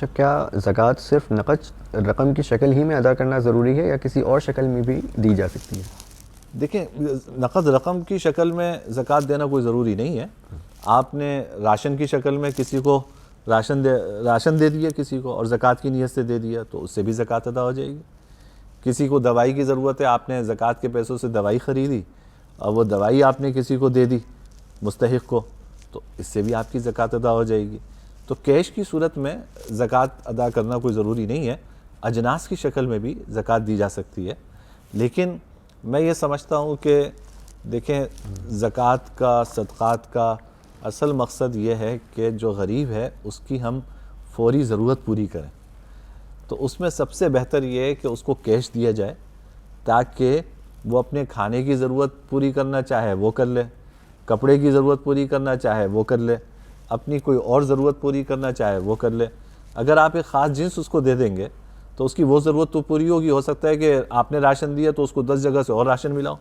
तो क्या ज़कात सिर्फ नक़द रकम की शक्ल ही में अदा करना ज़रूरी है या किसी और शक्ल में भी दी जा सकती है? देखें, नक़द रकम की शक्ल में ज़कात देना कोई ज़रूरी नहीं है। आपने राशन की शक्ल में किसी को राशन दे दिया किसी को और ज़कात की नीयत से दे दिया तो उससे भी ज़कात अदा हो जाएगी। किसी को दवाई की ज़रूरत है, आपने ज़कात के पैसों से दवाई ख़रीदी और वो दवाई आपने किसी को दे दी मुस्तहिक़ को, तो इससे भी आपकी ज़कात अदा हो जाएगी। तो कैश की सूरत में ज़कात अदा करना कोई ज़रूरी नहीं है, अजनास की शक्ल में भी ज़कात दी जा सकती है। लेकिन मैं ये समझता हूँ कि देखें, ज़कात का, सदक़ात का असल मकसद ये है कि जो गरीब है उसकी हम फ़ौरी ज़रूरत पूरी करें। तो उसमें सबसे बेहतर ये है कि उसको कैश दिया जाए ताकि वो अपने खाने की ज़रूरत पूरी करना चाहे वो कर ले, कपड़े की ज़रूरत पूरी करना चाहे वो कर ले, अपनी कोई और ज़रूरत पूरी करना चाहे वो कर ले। अगर आप एक ख़ास जिन्स उसको दे देंगे तो उसकी वो ज़रूरत तो पूरी होगी। हो सकता है कि आपने राशन दिया तो उसको 10 जगह से और राशन मिला हो,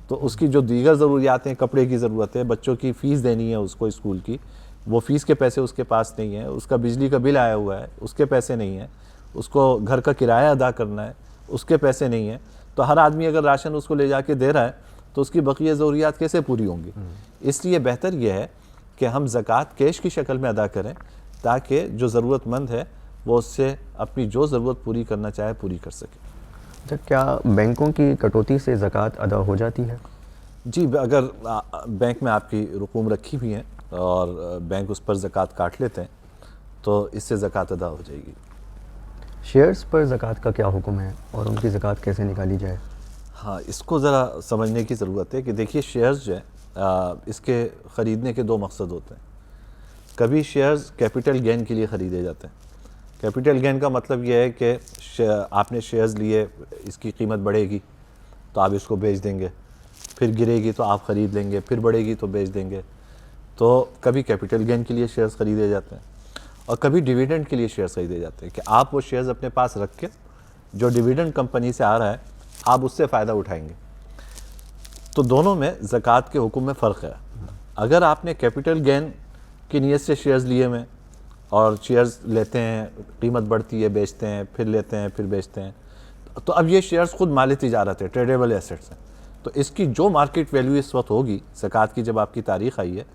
तो उसकी जो दीगर ज़रूरियात हैं, कपड़े की ज़रूरत है, बच्चों की फ़ीस देनी है उसको स्कूल की, वो फ़ीस के पैसे उसके पास नहीं है, उसका बिजली का बिल आया हुआ है उसके पैसे नहीं हैं, उसको घर का किराया अदा करना है उसके पैसे नहीं हैं। तो हर आदमी अगर राशन उसको ले जाके दे रहा है तो उसकी बक़िया ज़रूरियात कैसे पूरी होंगी? इसलिए बेहतर यह है कि हम ज़कात कैश की शक्ल में अदा करें ताकि जो ज़रूरतमंद है वो उससे अपनी जो ज़रूरत पूरी करना चाहे पूरी कर सके। तो क्या बैंकों की कटौती से ज़कात अदा हो जाती है? जी, अगर बैंक में आपकी रकूम रखी हुई है और बैंक उस पर ज़कात काट लेते हैं तो इससे ज़कात अदा हो जाएगी। शेयर्स पर ज़कात का क्या हुक्म है और उनकी ज़कात कैसे निकाली जाए? हाँ, इसको ज़रा समझने की ज़रूरत है कि देखिए, शेयर्स जो है इसके ख़रीदने के दो मकसद होते हैं। कभी शेयर्स कैपिटल गेन के लिए ख़रीदे जाते हैं। कैपिटल गेन का मतलब यह है कि आपने शेयर्स लिए, इसकी कीमत बढ़ेगी तो आप इसको बेच देंगे, फिर गिरेगी तो आप ख़रीद लेंगे, फिर बढ़ेगी तो बेच देंगे। तो कभी कैपिटल गेन के लिए शेयर्स ख़रीदे जाते हैं और कभी डिविडेंड के लिए शेयर्स ख़रीदे जाते हैं कि आप वो शेयर्स अपने पास रख के जो डिविडेंड कंपनी से आ रहा है आप उससे फ़ायदा उठाएंगे। तो दोनों में ज़कात के हुक्म में फ़र्क है। अगर आपने कैपिटल गेन की नीयत से शेयर्स लिए हुए और शेयर्स लेते हैं, कीमत बढ़ती है, बेचते हैं, फिर लेते हैं, फिर बेचते हैं, तो अब ये शेयर्स खुद माली तिजारत है, ट्रेडेबल एसेट्स हैं। तो इसकी जो मार्केट वैल्यू इस वक्त होगी, ज़कात की जब आपकी तारीख़ आई है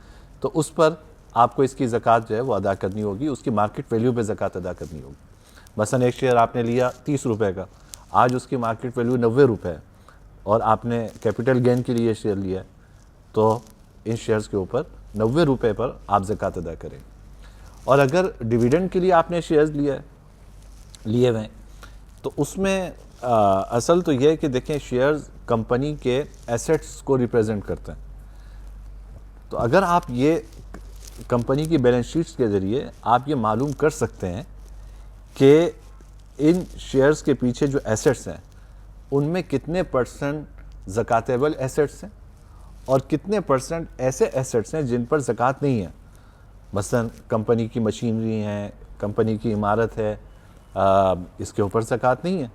तो उस पर आपको इसकी ज़कात जो है वो अदा करनी होगी, उसकी मार्केट वैल्यू पे ज़कात अदा करनी होगी। मसलन एक शेयर आपने लिया 30 रुपये का, आज उसकी मार्केट वैल्यू 90 रुपये है और आपने कैपिटल गेन के लिए शेयर लिया है, तो इन शेयर्स के ऊपर 90 रुपये पर आप ज़कात अदा करें। और अगर डिविडेंड के लिए आपने शेयर्स लिए हुए तो उसमें असल तो यह है कि देखें, शेयर्स कंपनी के एसेट्स को रिप्रेजेंट करते हैं। तो अगर आप ये कंपनी की बैलेंस शीट्स के ज़रिए आप ये मालूम कर सकते हैं कि इन शेयर्स के पीछे जो एसेट्स हैं उनमें कितने परसेंट ज़कातेबल एसेट्स हैं और कितने परसेंट ऐसे एसेट्स हैं जिन पर ज़कात नहीं है। मसलन कंपनी की मशीनरी है, कंपनी की इमारत है, इसके ऊपर ज़कात नहीं है।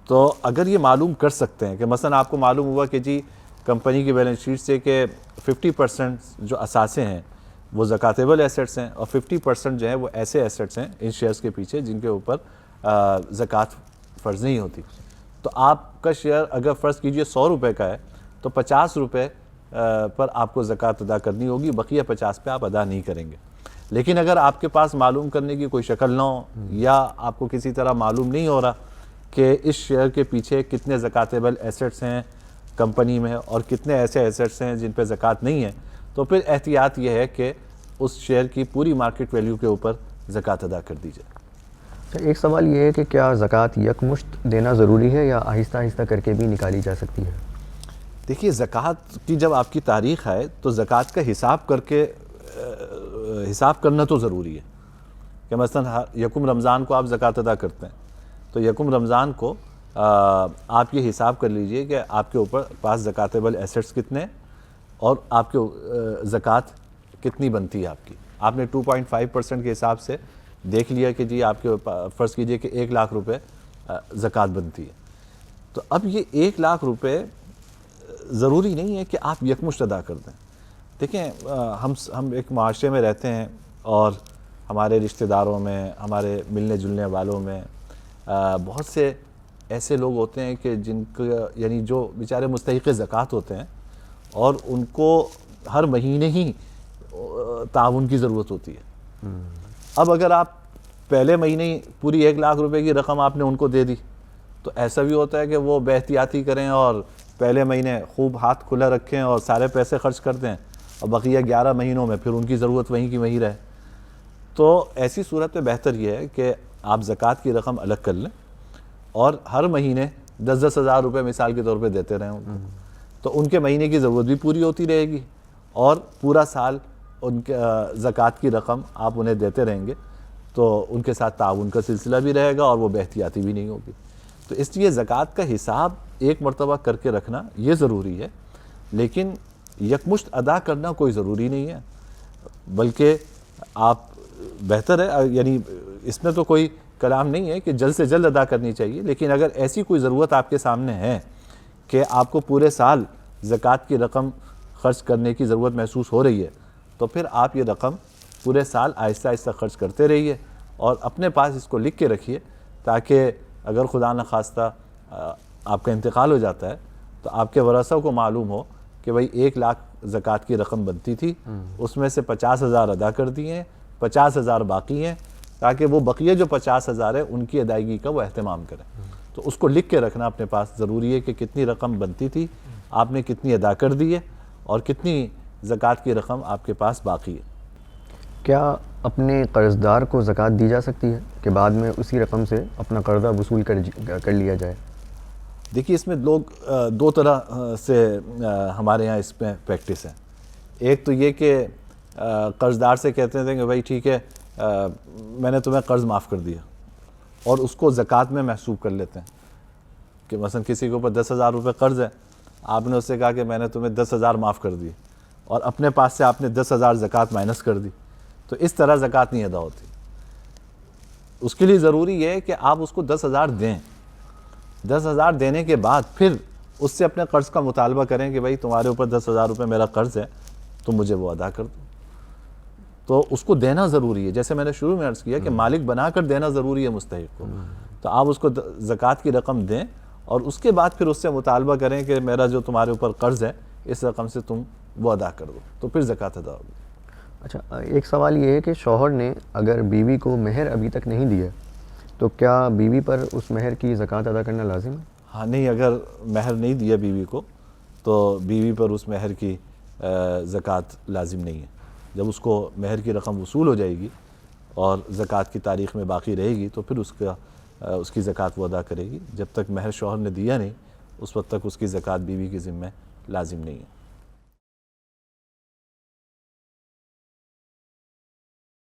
तो अगर ये मालूम कर सकते हैं कि मसलन आपको मालूम हुआ कि जी कंपनी की बैलेंस शीट से कि 50% जो असासे हैं वो ज़कातेबल एसेट्स हैं और 50% जो है वो ऐसे एसेट्स हैं इन शेयर्स के पीछे जिनके ऊपर ज़कात फ़र्ज़ नहीं होती। तो आपका शेयर अगर फ़र्ज़ कीजिए 100 रुपये का है तो 50 रुपये पर आपको ज़कात अदा करनी होगी, बकिया 50 पे आप अदा नहीं करेंगे। लेकिन अगर आपके पास मालूम करने की कोई शक्ल ना हो या आपको किसी तरह मालूम नहीं हो रहा कि इस शेयर के पीछे कितने ज़कातेबल एसेट्स हैं कंपनी में और कितने ऐसे एसेट्स हैं जिन पे ज़कात नहीं है, तो फिर एहतियात यह है कि उस शेयर की पूरी मार्केट वैल्यू के ऊपर ज़कात अदा कर दी जाए। तो एक सवाल ये है कि क्या ज़कात यकमुश्त देना ज़रूरी है या आहिस्ता आहिस्ता करके भी निकाली जा सकती है? देखिए, ज़कात की जब आपकी तारीख़ है तो ज़कात का हिसाब करके हिसाब करना तो ज़रूरी है कि मसलन यकुम रमज़ान को आप ज़कात अदा करते हैं तो यकुम रमज़ान को आप ये हिसाब कर लीजिए कि आपके ऊपर पास ज़कातेबल एसेट्स कितने और आपके ज़कात कितनी बनती है आपकी। आपने 2.5% के हिसाब से देख लिया कि जी आपके फ़र्ज़ कीजिए कि 1 लाख रुपए ज़कात बनती है। तो अब ये 1 लाख रुपए ज़रूरी नहीं है कि आप यकमुश्त अदा कर दें। देखें, हम एक माशरे में रहते हैं और हमारे रिश्तेदारों में, हमारे मिलने जुलने वालों में बहुत से ऐसे लोग होते हैं कि जिनको, यानी जो बेचारे मुस्तहिक़ ज़कात होते हैं और उनको हर महीने ही ताउन की ज़रूरत होती है। अब अगर आप पहले महीने ही पूरी 1 लाख रुपए की रकम आपने उनको दे दी, तो ऐसा भी होता है कि वो बेहतियाती करें और पहले महीने खूब हाथ खुला रखें और सारे पैसे खर्च कर दें और बकिया 11 महीनों में फिर उनकी ज़रूरत वहीं की वहीं रहे। तो ऐसी सूरत में बेहतर यह है कि आप ज़कात की रकम अलग कर लें और हर महीने 10-10 हज़ार रुपये मिसाल के तौर पे देते रहें उनको, तो उनके महीने की ज़रूरत भी पूरी होती रहेगी और पूरा साल उनके ज़कात की रकम आप उन्हें देते रहेंगे, तो उनके साथ ताउन का सिलसिला भी रहेगा और वो बेहतियाती भी नहीं होगी। तो इसलिए ज़कात का हिसाब एक मरतबा करके रखना ये ज़रूरी है, लेकिन यकमुश्त अदा करना कोई ज़रूरी नहीं है, बल्कि आप बेहतर है, यानी इसमें तो कोई कलाम नहीं है कि जल्द से जल्द अदा करनी चाहिए, लेकिन अगर ऐसी कोई ज़रूरत आपके सामने है कि आपको पूरे साल ज़कात की रकम खर्च करने की ज़रूरत महसूस हो रही है, तो फिर आप ये रकम पूरे साल आहिस्ता आहिस्ता खर्च करते रहिए और अपने पास इसको लिख के रखिए, ताकि अगर खुदा न खास्ता आपका इंतकाल हो जाता है तो आपके वरसा को मालूम हो कि भाई 1 लाख ज़कात की रकम बनती थी, उसमें से 50,000 अदा कर दिए हैं, 50,000 बाकी हैं, ताकि वो बकिया जो 50,000 है उनकी अदायगी का वो अहतमाम करें। तो उसको लिख के रखना अपने पास ज़रूरी है कि कितनी रकम बनती थी, आपने कितनी अदा कर दी है और कितनी ज़कात की रकम आपके पास बाकी है। क्या अपने कर्ज़दार को ज़कात दी जा सकती है कि बाद में उसी रकम से अपना कर्ज़ा वसूल कर लिया जाए? देखिए, इसमें लोग 2 तरह से हमारे यहाँ इसमें प्रैक्टिस है। एक तो ये कि कर्ज़दार से कहते थे कि भाई ठीक है, मैंने तुम्हें कर्ज़ माफ़ कर दिया, और उसको ज़कात में महसूब कर लेते हैं कि मसलन किसी के ऊपर 10,000 रुपये कर्ज़ है, आपने उससे कहा कि मैंने तुम्हें 10,000 माफ़ कर दिए और अपने पास से आपने 10,000 ज़कात माइनस कर दी, तो इस तरह ज़कात नहीं अदा होती। उसके लिए ज़रूरी है कि आप उसको 10,000 दें, 10,000 देने के बाद फिर उससे अपने कर्ज़ का मुतालबा करें कि भाई तुम्हारे ऊपर 10,000 रुपये मेरा कर्ज़ है, तुम मुझे वो अदा कर दो। तो उसको देना ज़रूरी है, जैसे मैंने शुरू में अर्ज़ किया कि मालिक बनाकर देना ज़रूरी है मुस्तहिक़ को। तो आप उसको ज़कात की रकम दें और उसके बाद फिर उससे मुतालबा करें कि मेरा जो तुम्हारे ऊपर कर्ज़ है इस रकम से तुम वो अदा कर दो, तो फिर ज़कात अदा होगी। अच्छा, एक सवाल ये है कि शौहर ने अगर बीवी को मेहर अभी तक नहीं दिया, तो क्या बीवी पर उस मेहर की ज़कात अदा करना लाजिम है? हाँ, नहीं, अगर मेहर नहीं दिया बीवी को तो बीवी पर उस मेहर की ज़कात लाजिम नहीं है। जब उसको मेहर की रकम वसूल हो जाएगी और ज़कात की तारीख़ में बाकी रहेगी तो फिर उसकी ज़कात वो अदा करेगी। जब तक मेहर शौहर ने दिया नहीं, उस वक्त तक उसकी ज़कात बीवी के ज़िम्मे लाजिम नहीं है।